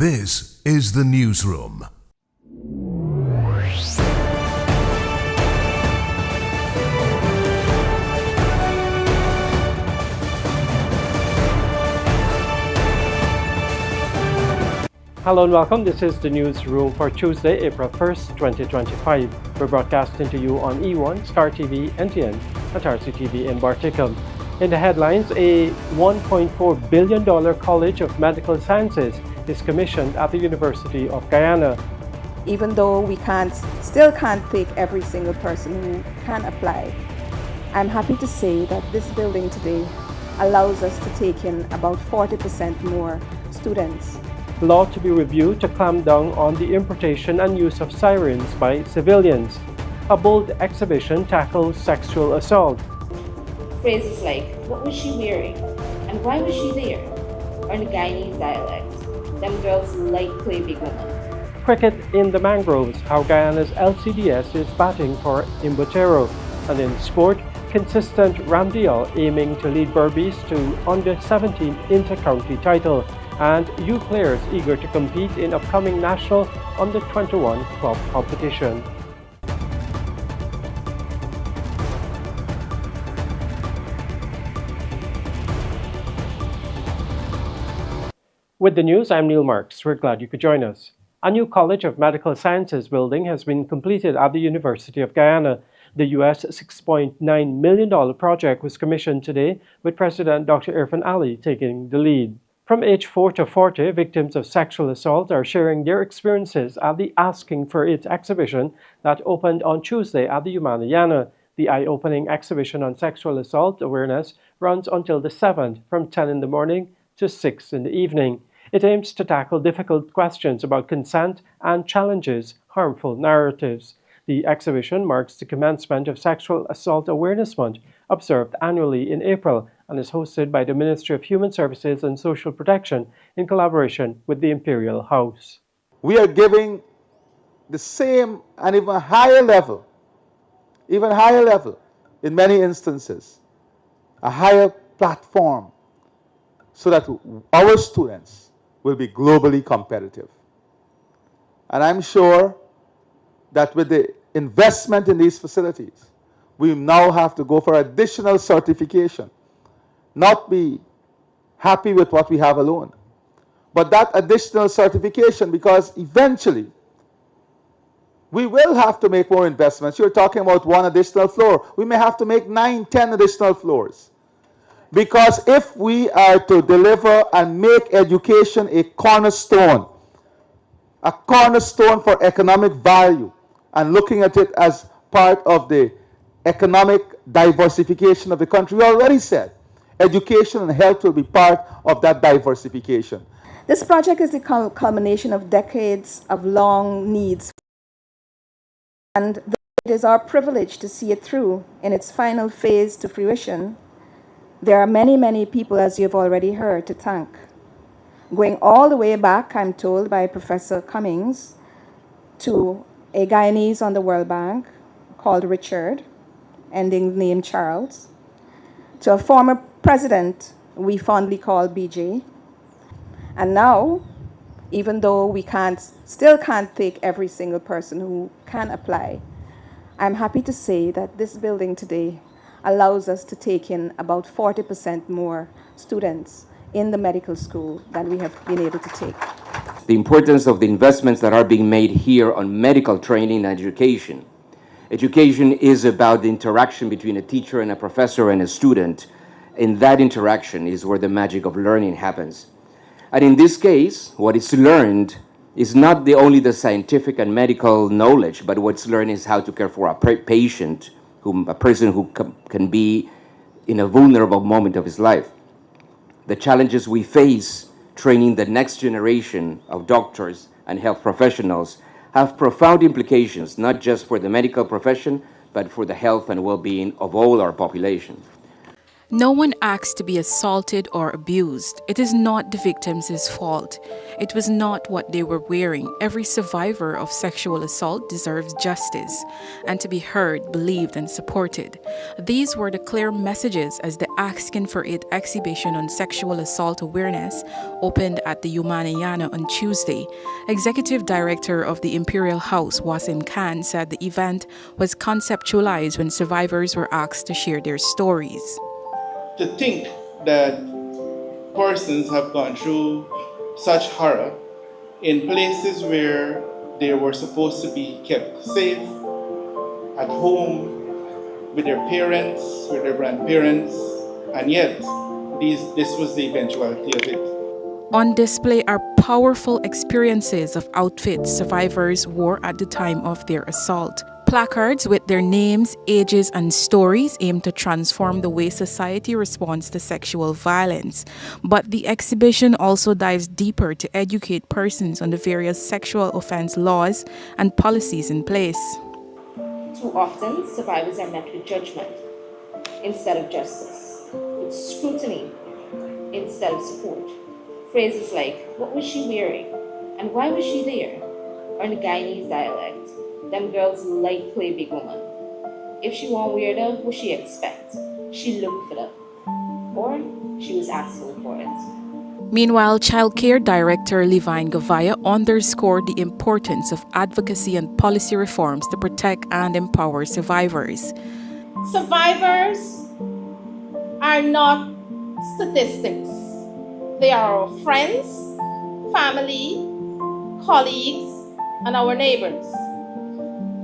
This is the newsroom. Hello and welcome. This is the newsroom for Tuesday, April 1st, 2025. We're broadcasting to you on E1, SKAR TV, NTN, and Tarzee TV in Bartica. In the headlines, a $1.4 billion College of Medical Sciences is commissioned at the University of Guyana. Even though we still can't take every single person who can apply, I'm happy to say that this building today allows us to take in about 40% more students. Law to be reviewed to clamp down on the importation and use of sirens by civilians. A bold exhibition tackles sexual assault. Phrases like, what was she wearing? And why was she there? Or in the Guyanese dialect, them girls like play big women. Cricket in the mangroves, how Guyana's LCDS is batting for Imbotero. And in sport, consistent Ramdeholl aiming to lead Berbice to under-17 inter-county title. And youth players eager to compete in upcoming national under-21 club competition. With the news, I'm Neil Marks. We're glad you could join us. A new College of Medical Sciences building has been completed at the University of Guyana. The US $6.9 million project was commissioned today, with President Dr. Irfan Ali taking the lead. From age 4 to 40, victims of sexual assault are sharing their experiences at the Asking for It exhibition that opened on Tuesday at the Guyana. The eye-opening exhibition on sexual assault awareness runs until the 7th from 10 in the morning to 6 in the evening. It aims to tackle difficult questions about consent and challenges harmful narratives. The exhibition marks the commencement of Sexual Assault Awareness Month, observed annually in April, and is hosted by the Ministry of Human Services and Social Protection in collaboration with the Imperial House. We are giving the same and even higher level in many instances, a higher platform so that our students will be globally competitive. And I'm sure that with the investment in these facilities, we now have to go for additional certification, not be happy with what we have alone. But that additional certification, because eventually we will have to make more investments. You're talking about one additional floor. We may have to make 9, 10 additional floors. Because if we are to deliver and make education a cornerstone for economic value, and looking at it as part of the economic diversification of the country, we already said education and health will be part of that diversification. This project is the culmination of decades of long needs, and it is our privilege to see it through in its final phase to fruition. There are many, many people, as you've already heard, to thank. Going all the way back, I'm told, by Professor Cummings, to a Guyanese on the World Bank called Richard, ending the name Charles, to a former president we fondly call BJ. And now, even though we still can't take every single person who can apply, I'm happy to say that this building today allows us to take in about 40% more students in the medical school than we have been able to take. The importance of the investments that are being made here on medical training and education. Education is about the interaction between a teacher and a professor and a student, and that interaction is where the magic of learning happens. And in this case, what is learned is not only the scientific and medical knowledge, but what's learned is how to care for a patient, a person who can be in a vulnerable moment of his life. The challenges we face training the next generation of doctors and health professionals have profound implications, not just for the medical profession, but for the health and well-being of all our population. No one asks to be assaulted or abused. It is not the victim's fault. It was not what they were wearing. Every survivor of sexual assault deserves justice and to be heard, believed, and supported. These were the clear messages as the Asking for It exhibition on sexual assault awareness opened at the Guyana on Tuesday. Executive Director of the Imperial House, Wasim Khan, said the event was conceptualized when survivors were asked to share their stories. To think that persons have gone through such horror in places where they were supposed to be kept safe, at home, with their parents, with their grandparents, and yet this was the eventuality of it. On display are powerful experiences of outfits survivors wore at the time of their assault. Placards with their names, ages, and stories aim to transform the way society responds to sexual violence. But the exhibition also dives deeper to educate persons on the various sexual offense laws and policies in place. Too often, survivors are met with judgment instead of justice, with scrutiny instead of support. Phrases like, "What was she wearing? And why was she there?" Or in the Guyanese dialect, "Them girls like play big woman. If she won't wear that, what she expect? She looked for that." Or she was asking for it. Meanwhile, Child Care Director Levine Gavaya underscored the importance of advocacy and policy reforms to protect and empower survivors. Survivors are not statistics. They are our friends, family, colleagues, and our neighbors.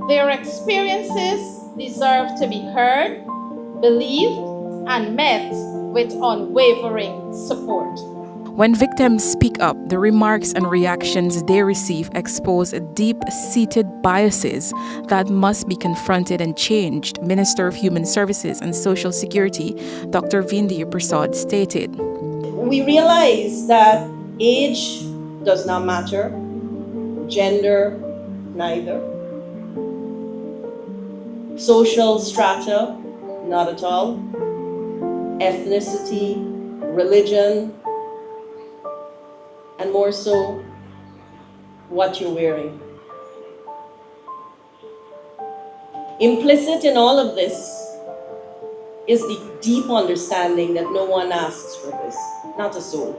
Their experiences deserve to be heard, believed, and met with unwavering support. When victims speak up, the remarks and reactions they receive expose deep-seated biases that must be confronted and changed, Minister of Human Services and Social Security, Dr. Vindiya Prasad, stated. We realize that age does not matter, gender neither, social strata not at all, ethnicity, religion, and more so, what you're wearing. Implicit in all of this is the deep understanding that no one asks for this, not a soul.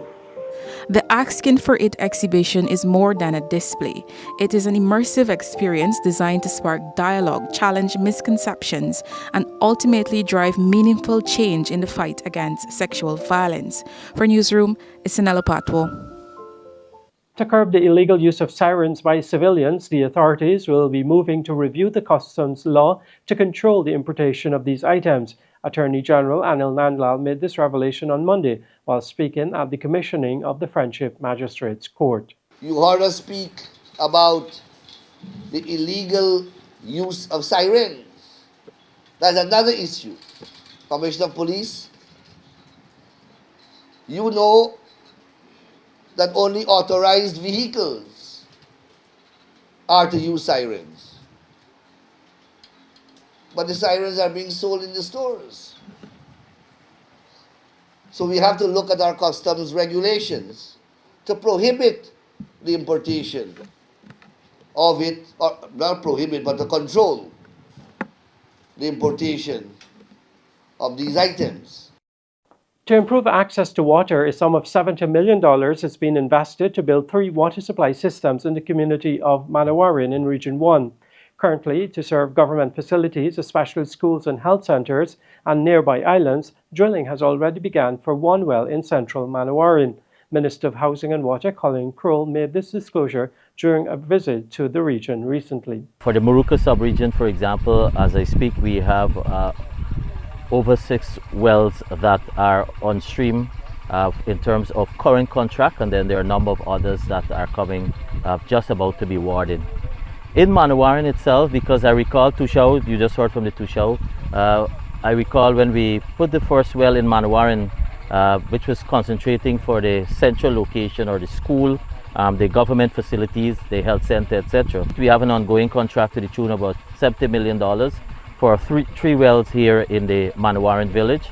The Asking for It exhibition is more than a display. It is an immersive experience designed to spark dialogue, challenge misconceptions, and ultimately drive meaningful change in the fight against sexual violence. For Newsroom, Isanela Patwo. To curb the illegal use of sirens by civilians, the authorities will be moving to review the customs law to control the importation of these items. Attorney General Anil Nandlal made this revelation on Monday while speaking at the commissioning of the Friendship Magistrates Court. You heard us speak about the illegal use of sirens. That's another issue. Commissioner of Police, you know that only authorized vehicles are to use sirens. But the sirens are being sold in the stores. So we have to look at our customs regulations to prohibit the importation of it, or not prohibit, but to control the importation of these items. To improve access to water, a sum of $70 million has been invested to build 3 water supply systems in the community of Manawarin in Region 1. Currently, to serve government facilities, especially schools and health centers, and nearby islands, drilling has already begun for one well in central Manawarin. Minister of Housing and Water Colin Crowell made this disclosure during a visit to the region recently. For the Moruca sub-region, for example, as I speak, we have over 6 wells that are on stream in terms of current contract, and then there are a number of others that are coming just about to be awarded. In Manawarin itself, because I recall Tushao, you just heard from the Tushao, I recall when we put the first well in Manawarin, which was concentrating for the central location or the school, the government facilities, the health center, etc. We have an ongoing contract to the tune of about $70 million for three wells here in the Manawarin village.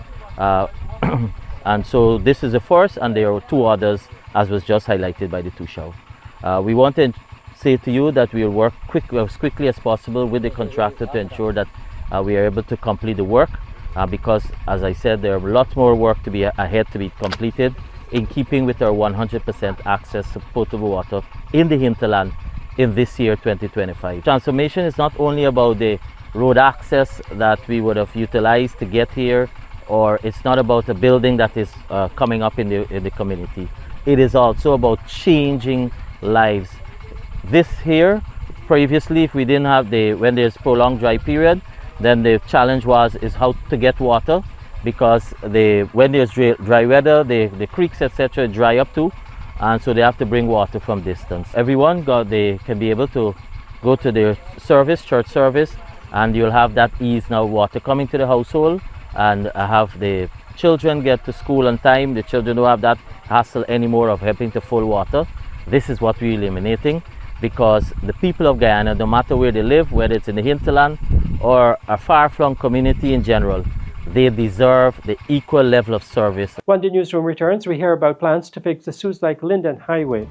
And so this is the first, and there are two others, as was just highlighted by the two show. We want to say to you that we will work as quickly as possible with the contractor to ensure that we are able to complete the work, because, as I said, there are lots more work to be ahead to be completed in keeping with our 100% access to potable water in the hinterland in this year 2025. Transformation is not only about the road access that we would have utilized to get here, or it's not about a building that is coming up in the community. It is also about changing lives. This here, previously, if we didn't have when there's prolonged dry period, then the challenge is how to get water, because when there's dry weather, the creeks, etc., dry up too, and so they have to bring water from distance. Everyone they can be able to go to their service, church service, and you'll have that ease now, water coming to the household, and have the children get to school on time. The children don't have that hassle anymore of having to fill water. This is what we're eliminating, because the people of Guyana, no matter where they live, whether it's in the hinterland or a far-flung community in general, they deserve the equal level of service. When the newsroom returns, we hear about plans to fix the Suze-Linden Highway.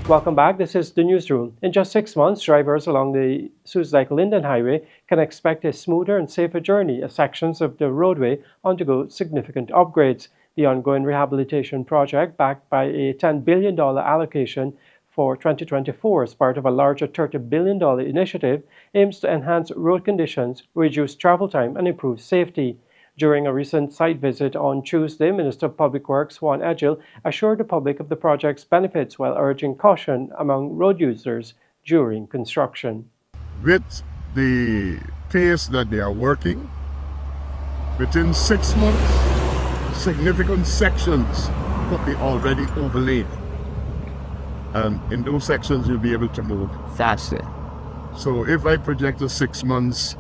Welcome back. This is the newsroom. In just 6 months, drivers along the Suzdijk-Linden Highway can expect a smoother and safer journey as sections of the roadway undergo significant upgrades. The ongoing rehabilitation project, backed by a $10 billion allocation for 2024 as part of a larger $30 billion initiative, aims to enhance road conditions, reduce travel time, and improve safety. During a recent site visit on Tuesday, Minister of Public Works Juan Edgil assured the public of the project's benefits while urging caution among road users during construction. With the pace that they are working, within 6 months, significant sections could be already overlaid. And in those sections, you'll be able to move faster. So if I project a 6 months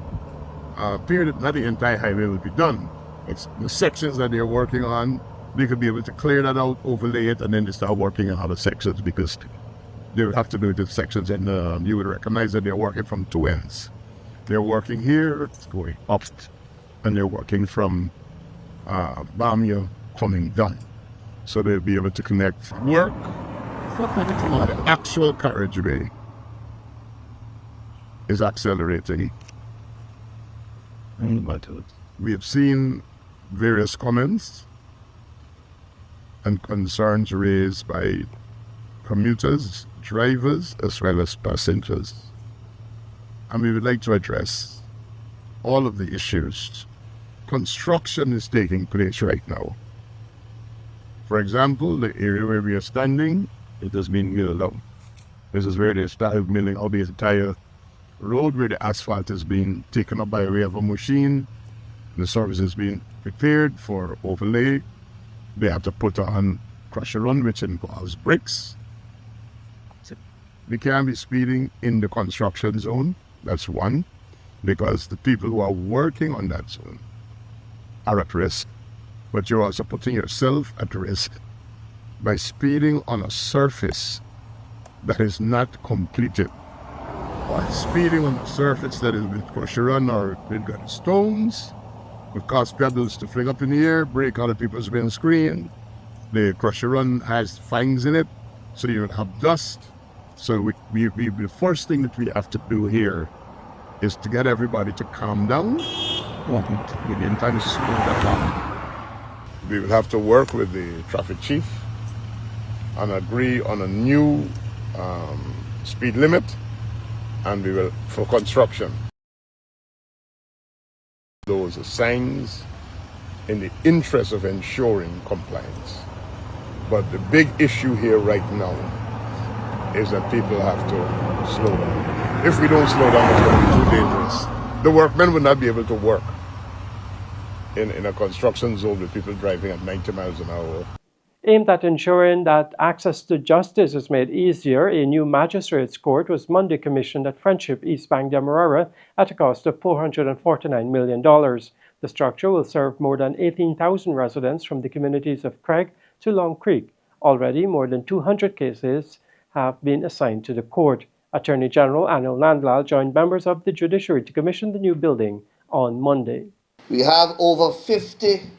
period, not the entire highway will be done. It's the sections that they're working on, they could be able to clear that out, overlay it, and then they start working on other sections, because they would have to do it in sections, and you would recognize that they're working from two ends. They're working here, it's going up, and they're working from Bamia coming down. So they'll be able to connect work on the actual carriageway is accelerating. We have seen various comments and concerns raised by commuters, drivers, as well as passengers. And we would like to address all of the issues. Construction is taking place right now. For example, the area where we are standing, it has been milled out. This is where they started milling out the entire road, where the asphalt is being taken up by way of a machine. The surface is being prepared for overlay. They have to put on crusher run, which involves bricks. We can't be speeding in the construction zone. That's one, because the people who are working on that zone are at risk. But you're also putting yourself at risk by speeding on a surface that is not completed. By speeding on a surface that is with crusher run or with got stones, would cause pebbles to fling up in the air, break other people's windscreen. The crusher run has fangs in it, so you would have dust. So the first thing that we have to do here is to get everybody to calm down. In time to slow that down. We will have to work with the traffic chief and agree on a new speed limit, and we will, for construction, those signs in the interest of ensuring compliance. But the big issue here right now is that people have to slow down. If we don't slow down, it's going to be too dangerous. The workmen would not be able to work in a construction zone with people driving at 90 miles an hour. Aimed at ensuring that access to justice is made easier, a new magistrates court was Monday commissioned at Friendship, East Bank, Demerara at a cost of $449 million. The structure will serve more than 18,000 residents from the communities of Craig to Long Creek. Already, more than 200 cases have been assigned to the court. Attorney General Anil Nandlal joined members of the judiciary to commission the new building on Monday. We have over 50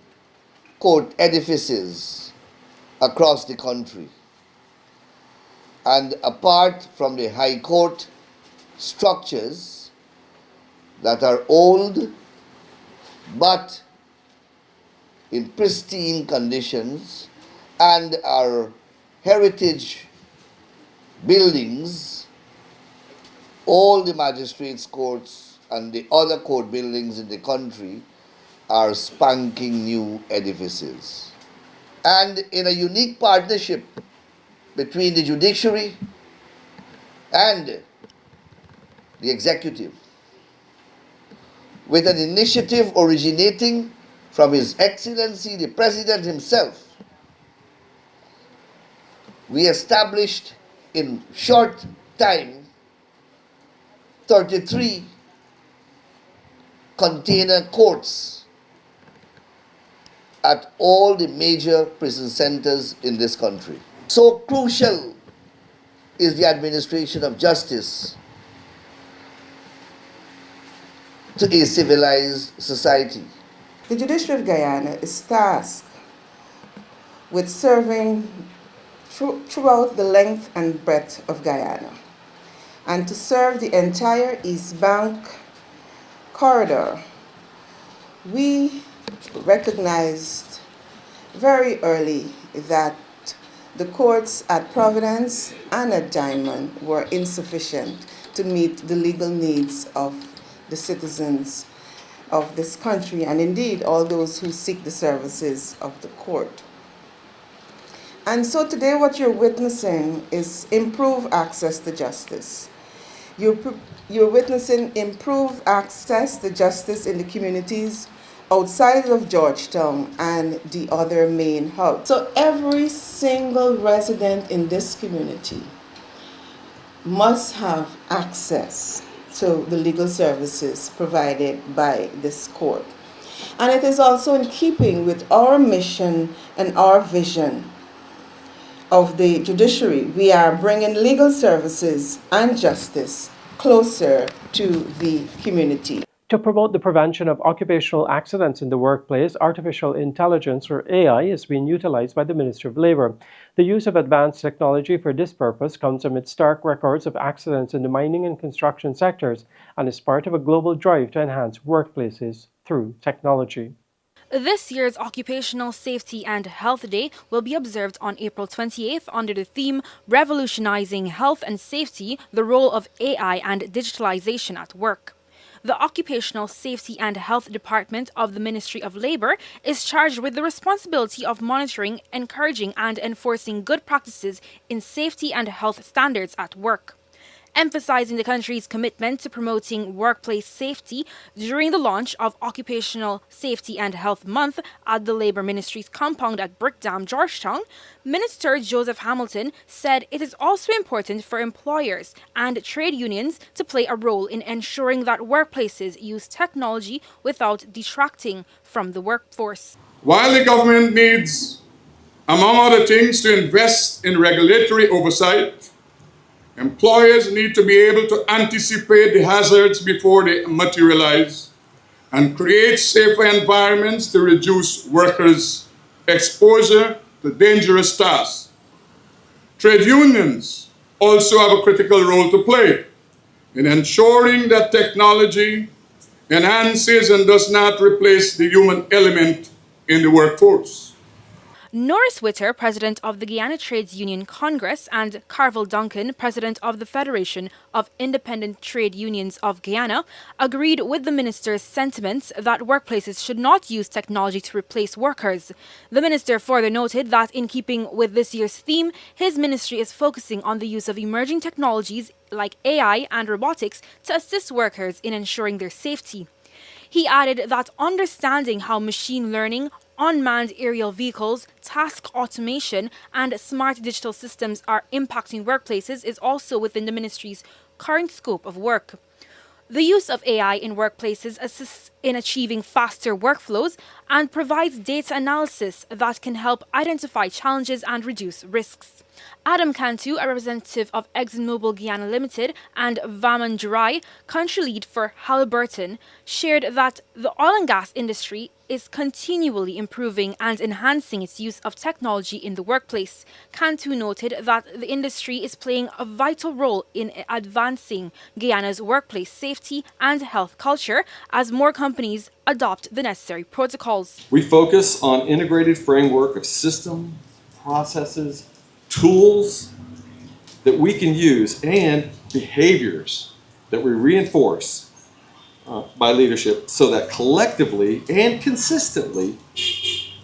court edifices across the country. And apart from the High Court structures that are old but in pristine conditions, and our heritage buildings, all the magistrates' courts and the other court buildings in the country are spanking new edifices. And in a unique partnership between the judiciary and the executive, with an initiative originating from His Excellency the President himself, we established in short time 33 container courts at all the major prison centers in this country. So crucial is the administration of justice to a civilized society. The Judiciary of Guyana is tasked with serving throughout the length and breadth of Guyana, and to serve the entire East Bank corridor. We recognized very early that the courts at Providence and at Diamond were insufficient to meet the legal needs of the citizens of this country, and indeed all those who seek the services of the court. And so today what you're witnessing is improved access to justice. You're witnessing improved access to justice in the communities outside of Georgetown and the other main hubs. So every single resident in this community must have access to the legal services provided by this court. And it is also in keeping with our mission and our vision of the judiciary. We are bringing legal services and justice closer to the community. To promote the prevention of occupational accidents in the workplace, artificial intelligence, or AI, is being utilized by the Ministry of Labor. The use of advanced technology for this purpose comes amid stark records of accidents in the mining and construction sectors and is part of a global drive to enhance workplaces through technology. This year's Occupational Safety and Health Day will be observed on April 28th under the theme Revolutionizing Health and Safety, the Role of AI and Digitalization at Work. The Occupational Safety and Health Department of the Ministry of Labor is charged with the responsibility of monitoring, encouraging, and enforcing good practices in safety and health standards at work. Emphasizing the country's commitment to promoting workplace safety during the launch of Occupational Safety and Health Month at the Labor Ministry's compound at Brickdam, Georgetown, Minister Joseph Hamilton said it is also important for employers and trade unions to play a role in ensuring that workplaces use technology without detracting from the workforce. While the government needs, among other things, to invest in regulatory oversight, employers need to be able to anticipate the hazards before they materialize and create safer environments to reduce workers' exposure to dangerous tasks. Trade unions also have a critical role to play in ensuring that technology enhances and does not replace the human element in the workforce. Norris Witter, president of the Guyana Trades Union Congress, and Carvel Duncan, president of the Federation of Independent Trade Unions of Guyana, agreed with the minister's sentiments that workplaces should not use technology to replace workers. The minister further noted that in keeping with this year's theme, his ministry is focusing on the use of emerging technologies like AI and robotics to assist workers in ensuring their safety. He added that understanding how machine learning, unmanned aerial vehicles, task automation, and smart digital systems are impacting workplaces is also within the ministry's current scope of work. The use of AI in workplaces assists in achieving faster workflows and provides data analysis that can help identify challenges and reduce risks. Adam Cantu, a representative of ExxonMobil Guyana Limited, and Vaman Jurai, country lead for Halliburton, shared that the oil and gas industry is continually improving and enhancing its use of technology in the workplace. Cantu noted that the industry is playing a vital role in advancing Guyana's workplace safety and health culture as more companies adopt the necessary protocols. We focus on integrated framework of system, processes, tools that we can use and behaviors that we reinforce by leadership so that collectively and consistently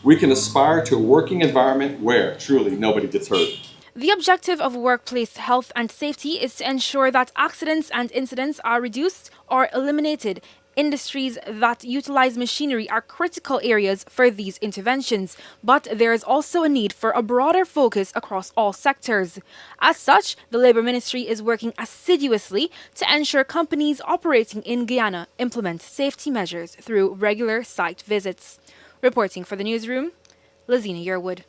we can aspire to a working environment where truly nobody gets hurt. The objective of workplace health and safety is to ensure that accidents and incidents are reduced or eliminated. Industries that utilize machinery are critical areas for these interventions, but there is also a need for a broader focus across all sectors. As such, the Labour Ministry is working assiduously to ensure companies operating in Guyana implement safety measures through regular site visits. Reporting for the newsroom, Lazina Yearwood.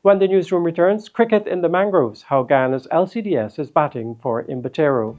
When the newsroom returns, cricket in the mangroves, how Guyana's LCDS is batting for Imbotero.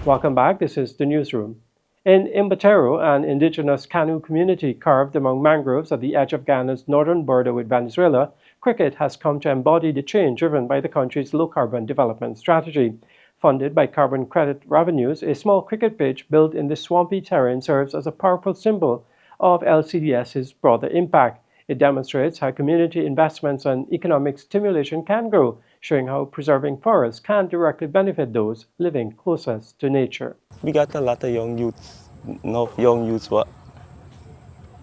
Welcome back. This is the newsroom. In Imbotero, an indigenous canoe community carved among mangroves at the edge of Guyana's northern border with Venezuela, cricket has come to embody the change driven by the country's low-carbon development strategy. Funded by carbon credit revenues, a small cricket pitch built in the swampy terrain serves as a powerful symbol of LCDS's broader impact. It demonstrates how community investments and economic stimulation can grow, showing how preserving forests can directly benefit those living closest to nature. We got a lot of young youths, enough young youths what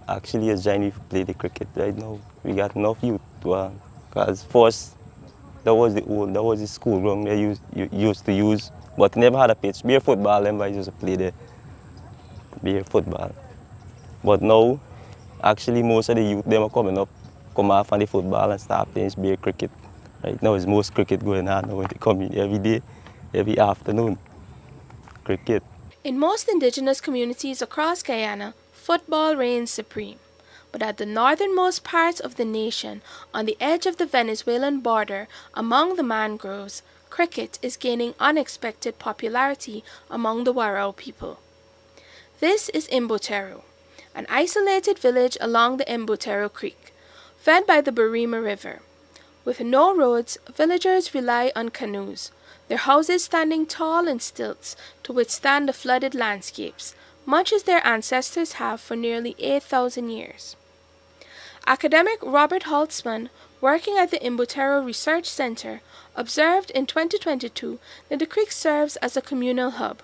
actually is trying to play the cricket right now. We got enough youth because first that was the school ground they used to use, but never had a pitch. Bare football, them guys used to play there. Bare football. But now, actually most of the youth them are coming up, come off on the football and start playing bare cricket. Right now, it's most cricket going on now when they come in every day, every afternoon. Cricket. In most indigenous communities across Guyana, football reigns supreme. But at the northernmost part of the nation, on the edge of the Venezuelan border, among the mangroves, cricket is gaining unexpected popularity among the Warao people. This is Imbotero, an isolated village along the Imbotero Creek, fed by the Berbice River. With no roads, villagers rely on canoes, their houses standing tall in stilts to withstand the flooded landscapes, much as their ancestors have for nearly 8,000 years. Academic Robert Holtzman, working at the Imbotero Research Center, observed in 2022 that the creek serves as a communal hub,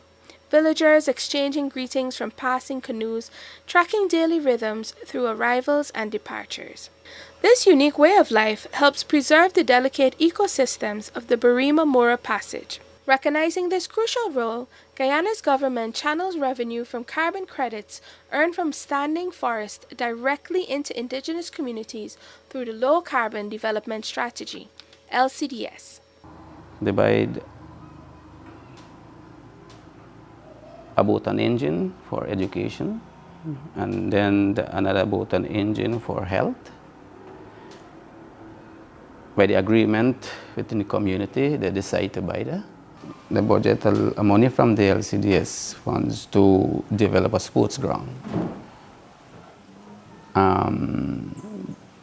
villagers exchanging greetings from passing canoes, tracking daily rhythms through arrivals and departures. This unique way of life helps preserve the delicate ecosystems of the Berbice Passage. Recognizing this crucial role, Guyana's government channels revenue from carbon credits earned from standing forest directly into indigenous communities through the Low Carbon Development Strategy, LCDS. They buy about an engine for education, and then another about an engine for health. By the agreement within the community, they decide to buy that. They budget money from the LCDS funds to develop a sports ground.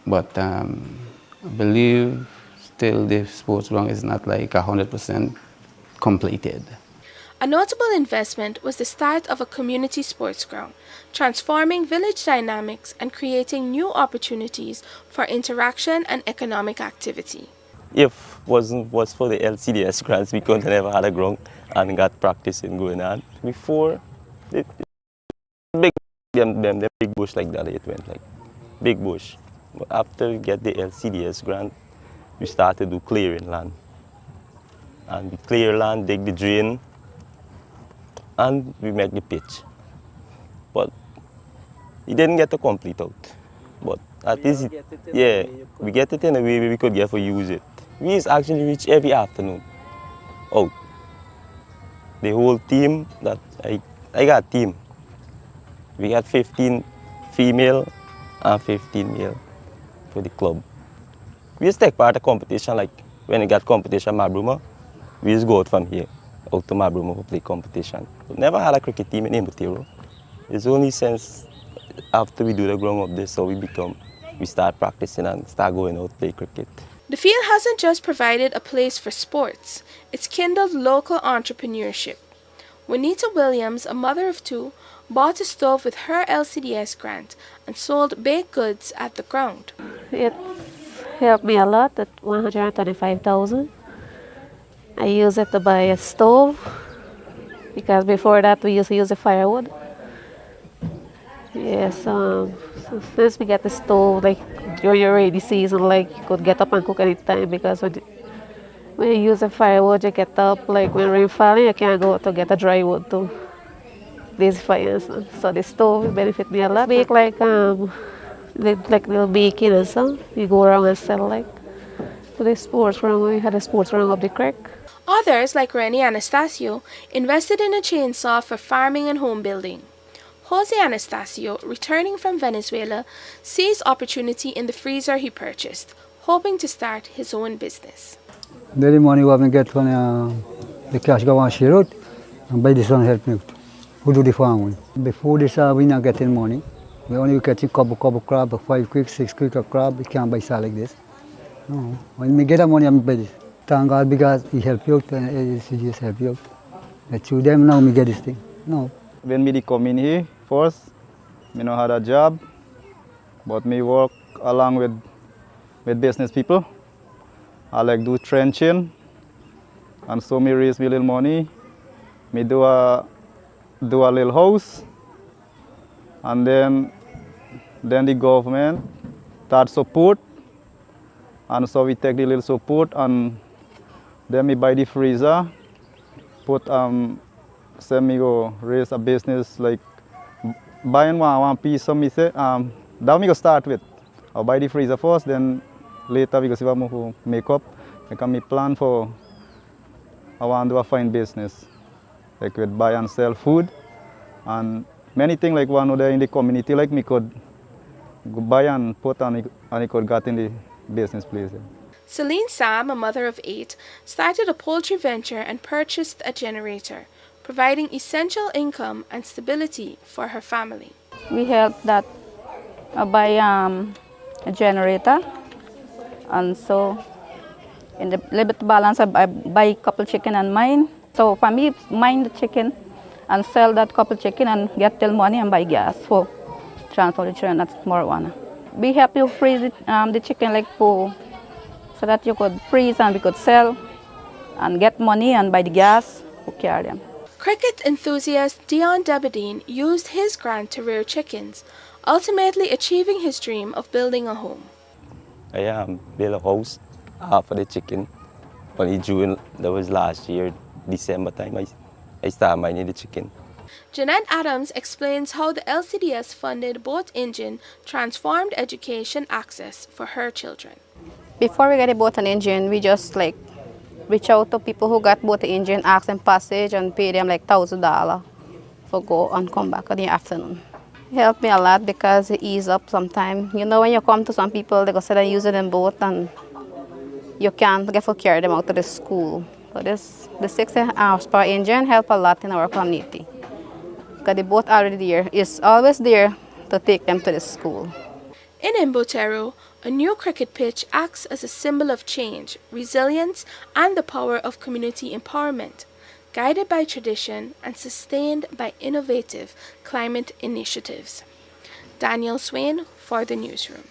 But I believe still the sports ground is not like 100% completed. A notable investment was the start of a community sports ground, transforming village dynamics and creating new opportunities for interaction and economic activity. If was for the LCDS grants, we couldn't have never had a ground and got practicing going on. Before, the big bush like that, it went like big bush. But after we get the LCDS grant, we started to do clearing land. And we clear land, dig the drain, and we make the pitch. But it didn't get to complete out. But at least, yeah, we get it in a way where we could get to use it. We used to actually reach every afternoon out. The whole team that I got a team. We got 15 female and 15 male for the club. We used to take part of competition, like when we got competition Mabruma, we used to go out from here, out to Mabruma to play competition. We never had a cricket team in Imbotero. It's only since after we do the ground up there, so we start practicing and start going out to play cricket. The field hasn't just provided a place for sports, it's kindled local entrepreneurship. Juanita Williams, a mother of two, bought a stove with her LCDS grant and sold baked goods at the ground. It helped me a lot at $125,000. I use it to buy a stove because before that we used to use the firewood. Yes, so since we get the stove, like during your rainy season, like you could get up and cook anytime because when you use the firewood, you get up, like when rain falling, you can't go to get a dry wood to blaze fire. So the stove benefit me a lot. Bake like little baking and stuff. You go around and sell like to the sports ground. We had a sports ground up the creek. Others, like Rennie Anastasio, invested in a chainsaw for farming and home building. Jose Anastasio, returning from Venezuela, sees opportunity in the freezer he purchased, hoping to start his own business. The money we get from the cash go on share out, And by this one help me out. Who do the farming? Before this, we not getting money. We only getting couple crab, 5 quick, 6 quick of crab. We can't buy salt like this. No. When we get the money, I'm buy this. Thank God because he help you out and he just help you out. But through them now, we get this thing. No. When me come in here first, me no had a job, but me work along with business people. I like do trenching, and so me raise me little money. Me do a little house, and then the government start support, and so we take the little support, and then me buy the freezer, put say me go raise a business like buying one piece of me say that me go start with. I'll buy the freezer first, then later we go see what more make up. I can me plan for I want to do a fine business. Like with buy and sell food and many things like one other in the community like me could buy and put and it could get in the business place. Yeah. Celine Sam, a mother of 8, started a poultry venture and purchased a generator, providing essential income and stability for her family. We help that buy a generator, and so in the little bit balance I buy a couple chicken and mine. So for me, mine the chicken and sell that couple chicken and get till money and buy gas for transport the children. That's marijuana. We help you freeze it, the chicken like for so that you could freeze and we could sell and get money and buy the gas to carry them. Cricket enthusiast Dion Debadine used his grant to rear chickens, ultimately achieving his dream of building a home. I built a house for the chicken. Only June, that was last year, December time, I started mining the chicken. Jeanette Adams explains how the LCDS funded boat engine transformed education access for her children. Before we get a boat and engine, we just like reach out to people who got boat and engine, ask them passage and pay them like $1,000 for go and come back in the afternoon. It helped me a lot because it ease up sometimes. You know, when you come to some people, they go say they're using them boat and you can't get to carry them out to the school. So the 60 horsepower engine help a lot in our community. Because the boat already there is always there to take them to the school. In Imbotero, a new cricket pitch acts as a symbol of change, resilience, and the power of community empowerment, guided by tradition and sustained by innovative climate initiatives. Daniel Swain for the Newsroom.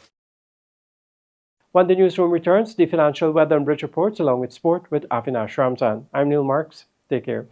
When the newsroom returns, the financial weather and bridge reports along with sport with Avinash Ramzan. I'm Neil Marks. Take care.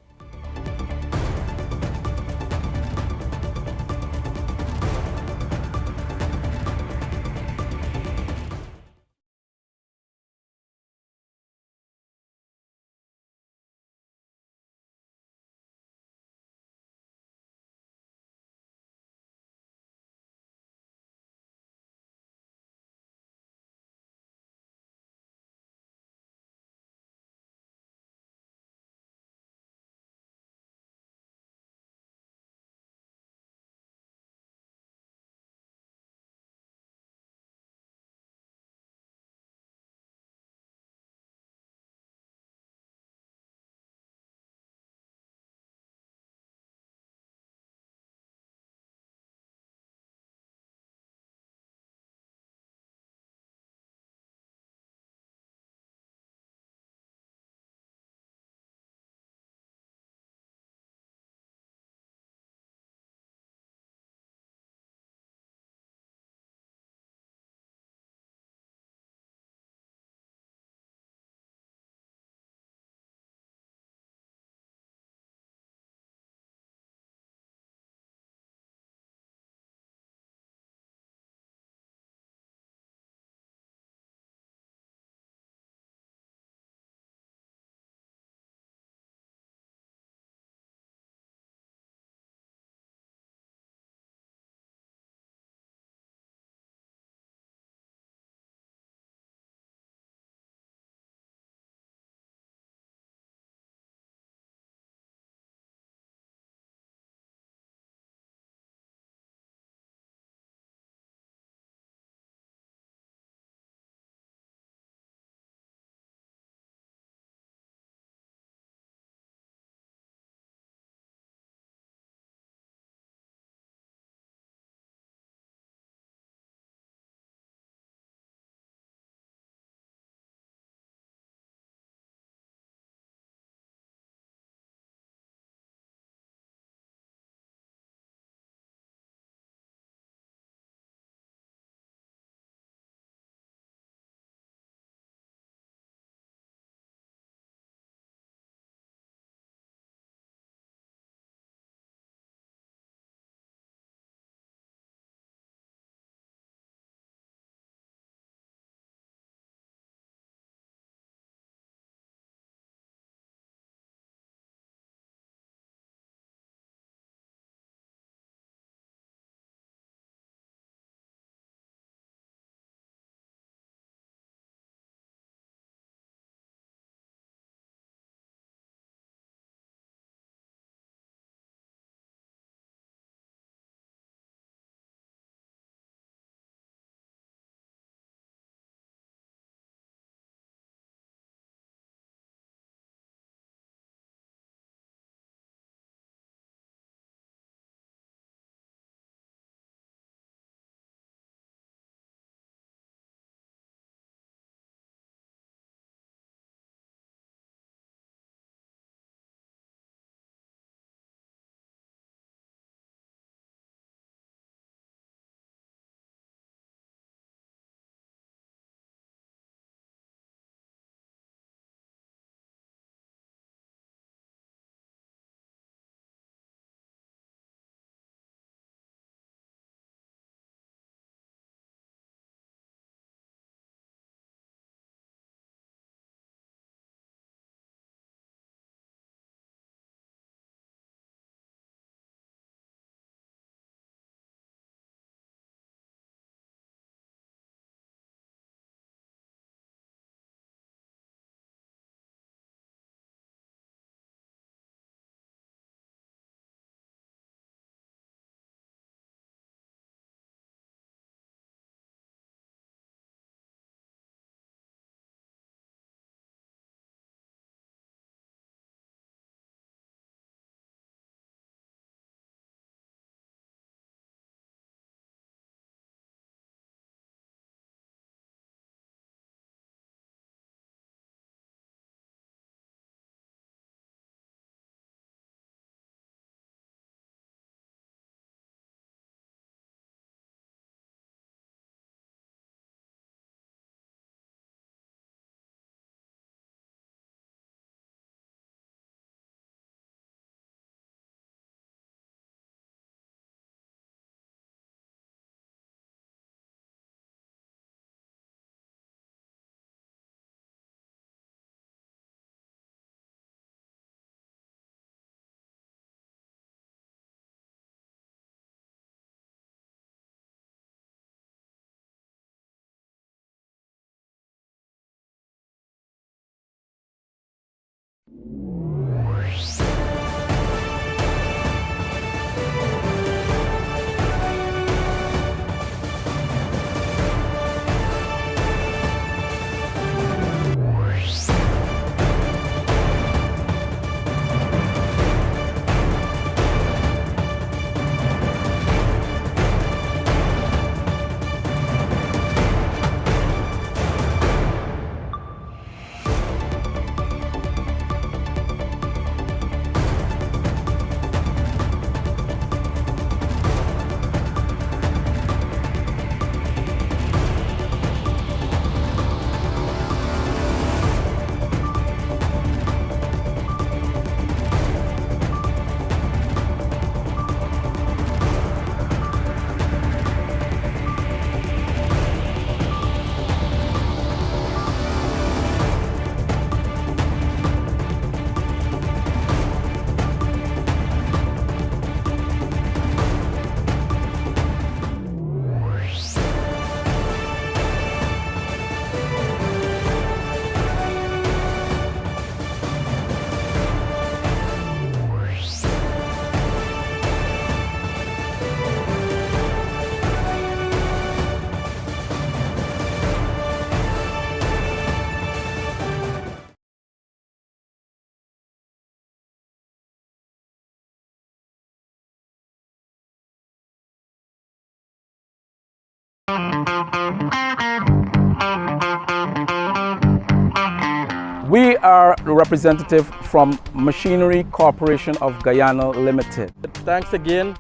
We are the representative from Machinery Corporation of Guyana Limited. Thanks again.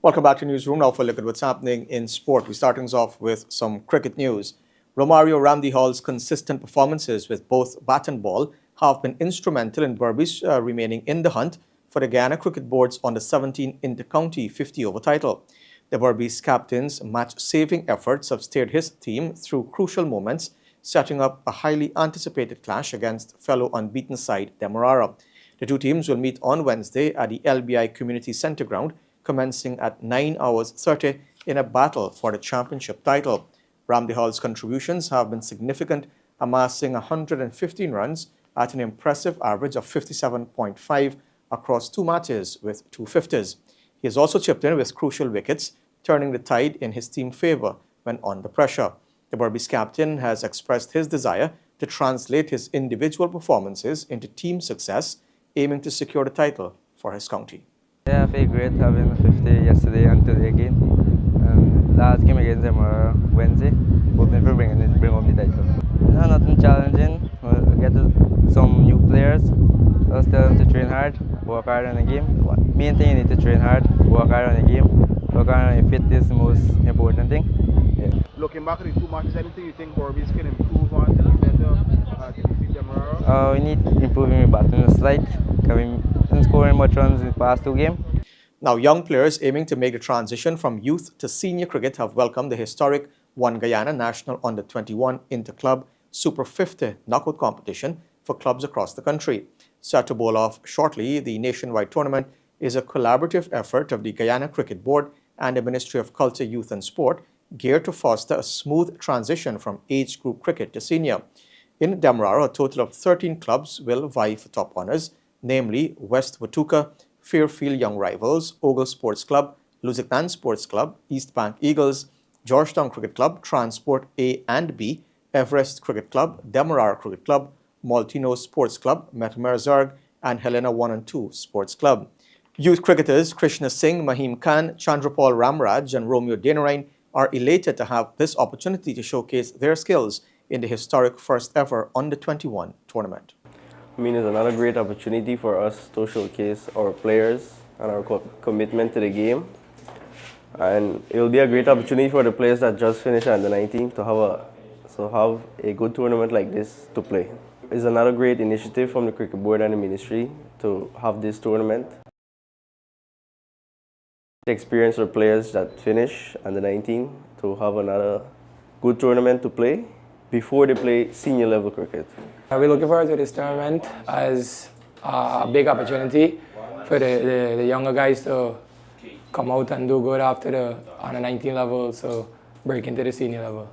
Welcome back to Newsroom. Now for a look at what's happening in sport. We're starting us off with some cricket news. Romario Ramdeholl's consistent performances with both bat and ball have been instrumental in Berbice remaining in the hunt for the Guyana Cricket Board's Under-17 Inter-County 50-over title. The Berbice captain's match-saving efforts have steered his team through crucial moments, setting up a highly anticipated clash against fellow unbeaten side Demerara. The two teams will meet on Wednesday at the LBI Community Centre ground, commencing at 9:30 in a battle for the championship title. Ramdeholl's contributions have been significant, amassing 115 runs at an impressive average of 57.5 across two matches with 2 50s. He has also chipped in with crucial wickets, turning the tide in his team's favour when under pressure. The Berbice captain has expressed his desire to translate his individual performances into team success, aiming to secure the title for his county. Yeah, I feel great having 50 yesterday and today again. Last game against them Wednesday, hoping for bring home the title. Nothing challenging. We'll get some new players. I'll tell them to train hard, work hard on the game. Main thing, you need to train hard, work hard on the game, work hard on your fit is the most important thing. Yeah. Looking back at the two matches, anything you think Berbice can improve on to be better to defeat Demerara? We need improving our batting slight. We've been scoring much runs in the past two games. Now, young players aiming to make the transition from youth to senior cricket have welcomed the historic One Guyana National Under-21 Inter-Club Super 50 knockout competition for clubs across the country. Set to bowl off shortly, the nationwide tournament is a collaborative effort of the Guyana Cricket Board and the Ministry of Culture, Youth and Sport, geared to foster a smooth transition from age group cricket to senior. In Demerara, a total of 13 clubs will vie for top honours, namely West Watuka, Fairfield Young Rivals, Ogle Sports Club, Luziknan Sports Club, East Bank Eagles, Georgetown Cricket Club, Transport A and B, Everest Cricket Club, Demerara Cricket Club, Maltino Sports Club, Metamerzarg, and Helena 1 and 2 Sports Club. Youth cricketers Krishna Singh, Mahim Khan, Chandrapal Ramraj and Romeo Denarine are elated to have this opportunity to showcase their skills in the historic first ever Under-21 tournament. I mean, it's another great opportunity for us to showcase our players and our commitment to the game. And it will be a great opportunity for the players that just finished under 19 to have a good tournament like this to play. It's another great initiative from the Cricket Board and the Ministry to have this tournament. The experience for players that finish under 19 to have another good tournament to play before they play senior level cricket. We're looking forward to this tournament as a big opportunity for the younger guys to come out and do good after the under 19 level, so break into the senior level.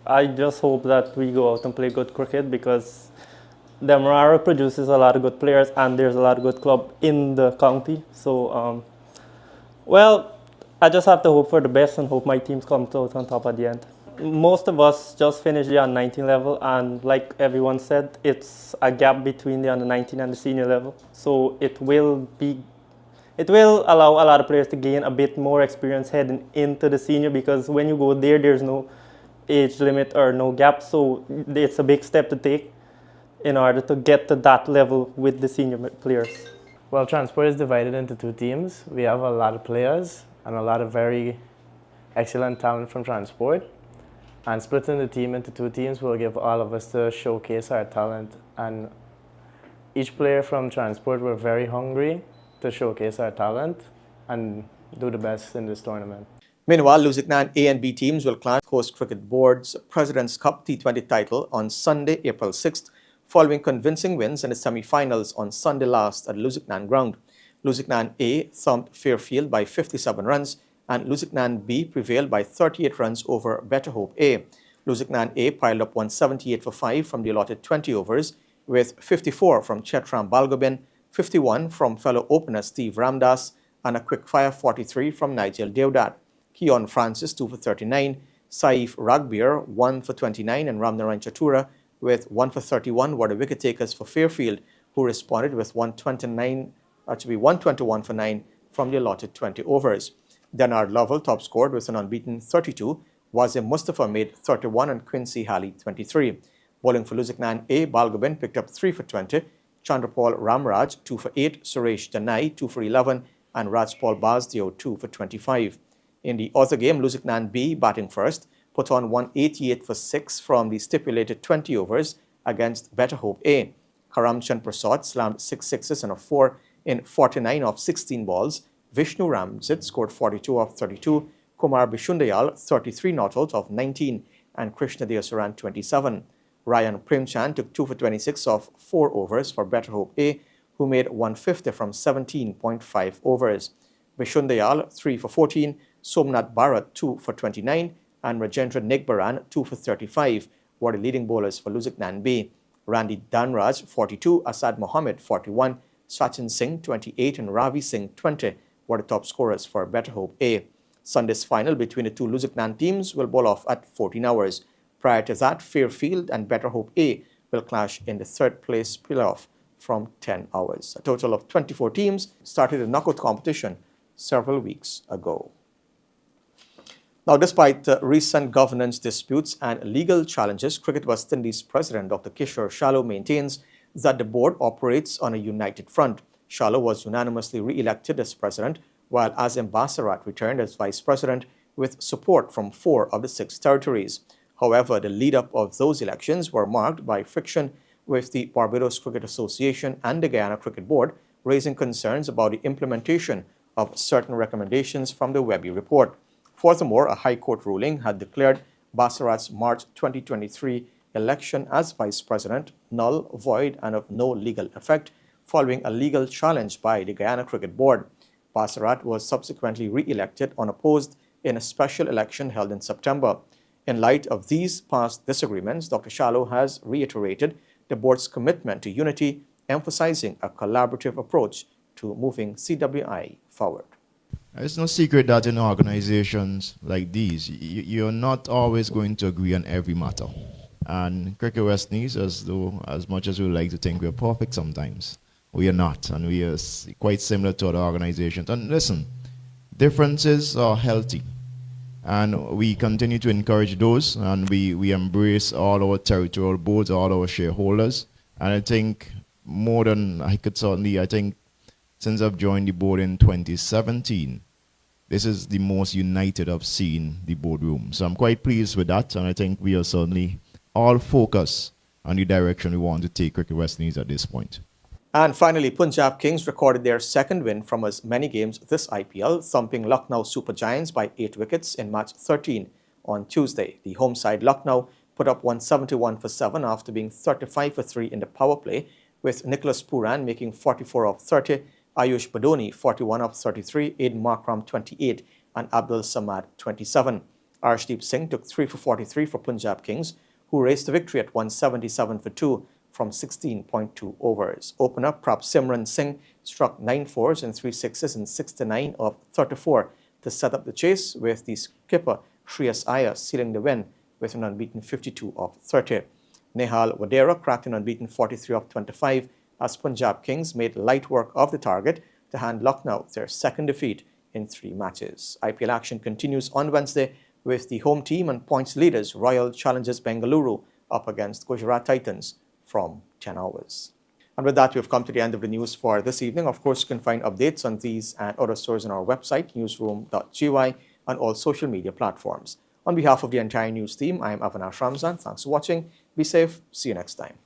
I just hope that we go out and play good cricket because Demerara produces a lot of good players and there's a lot of good club in the county. So, well, I just have to hope for the best and hope my team comes out on top at the end. Most of us just finished the under-19 level, and like everyone said, it's a gap between the under-19 and the senior level. So it will allow a lot of players to gain a bit more experience heading into the senior, because when you go there, there's no age limit or no gap. So it's a big step to take in order to get to that level with the senior players. Well, transport is divided into two teams. We have a lot of players and a lot of very excellent talent from transport. And splitting the team into two teams will give all of us to showcase our talent. And each player from transport were very hungry to showcase our talent and do the best in this tournament. Meanwhile, Lusignan A and B teams will clash host Cricket Board's President's Cup T20 title on Sunday, April 6th, following convincing wins in the semi-finals on Sunday last at Lusignan ground. Lusignan A thumped Fairfield by 57 runs, and Lusignan B prevailed by 38 runs over Better Hope A. Lusignan A piled up 178 for 5 from the allotted 20 overs, with 54 from Chetram Balgobin, 51 from fellow opener Steve Ramdas, and a quick-fire 43 from Nigel Deodat. Keon Francis 2 for 39, Saif Ragbir 1 for 29, and Ramnaran Chatura with 1 for 31 were the wicket takers for Fairfield, who responded with 121 for 9 from the allotted 20 overs. Denard Lovell top scored with an unbeaten 32, Wazim Mustafa made 31 and Quincy Halley 23. Bowling for Lusignan A, Balgobin picked up 3 for 20, Chandrapal Ramraj 2 for 8, Suresh Danai 2 for 11, and Rajpal Basdio 2 for 25. In the other game, Lusignan B, batting first, put on 188 for 6 from the stipulated 20 overs against Better Hope A. Karamchand Prasad slammed 6 sixes and a 4 in 49 of 16 balls. Vishnu Ramzit scored 42 of 32, Kumar Bishundayal 33 not out of 19, and Krishna Deosaran 27. Ryan Premchand took 2 for 26 of 4 overs for Better Hope A, who made 150 from 17.5 overs. Bishundayal 3 for 14, Somnath Bharat 2 for 29, and Rajendra Nigbaran 2 for 35 were the leading bowlers for Lusignan B. Randy Danraj 42, Asad Mohammed 41, Sachin Singh 28, and Ravi Singh 20 were the top scorers for Better Hope A. Sunday's final between the two Lusignan teams will bowl off at 14 hours. Prior to that, Fairfield and Better Hope A will clash in the third place playoff from 10 hours. A total of 24 teams started the knockout competition several weeks ago. Now, despite recent governance disputes and legal challenges, Cricket West Indies President Dr. Kishore Shallow maintains that the board operates on a united front. Shallow was unanimously re-elected as president, while Azim Basarat returned as vice president with support from 4 of the 6 territories. However, the lead-up of those elections were marked by friction with the Barbados Cricket Association and the Guyana Cricket Board, raising concerns about the implementation of certain recommendations from the Webby report. Furthermore, a High Court ruling had declared Basarat's March 2023 election as vice president null, void, and of no legal effect, following a legal challenge by the Guyana Cricket Board. Basarat was subsequently re-elected unopposed in a special election held in September. In light of these past disagreements, Dr. Shallow has reiterated the board's commitment to unity, emphasizing a collaborative approach to moving CWI forward. It's no secret that in organizations like these, you're not always going to agree on every matter. And Cricket West Indies, as much as we like to think we're perfect sometimes, we are not, and we are quite similar to other organizations. And listen, differences are healthy, and we continue to encourage those, and we embrace all our territorial boards, all our shareholders. And I think more than I could certainly, I think since I've joined the board in 2017, this is the most united I've seen the boardroom. So I'm quite pleased with that, and I think we are certainly all focused on the direction we want to take Cricket West Indies at this point. And finally, Punjab Kings recorded their second win from as many games this IPL, thumping Lucknow Super Giants by 8 wickets in match 13 on Tuesday. The home side Lucknow put up 171 for 7 after being 35 for 3 in the power play, with Nicholas Pooran making 44 of 30, Ayush Badoni 41 of 33, Aiden Markram 28 and Abdul Samad 27. Arshdeep Singh took 3 for 43 for Punjab Kings, who raced the victory at 177 for 2 from 16.2 overs. Opener Prab Simran Singh struck 9 fours and 3 sixes in 69 of 34 to set up the chase, with the skipper Shreyas Iyer sealing the win with an unbeaten 52 of 30. Nehal Wadera cracked an unbeaten 43 of 25 as Punjab Kings made light work of the target to hand Lucknow their second defeat in 3 matches. IPL action continues on Wednesday with the home team and points leaders Royal Challengers Bengaluru up against Gujarat Titans from 10 hours. And with that, we've come to the end of the news for this evening. Of course, you can find updates on these and other stories on our website, newsroom.gy, and all social media platforms. On behalf of the entire news team, I am Avinash Ramzan. Thanks for watching. Be safe. See you next time.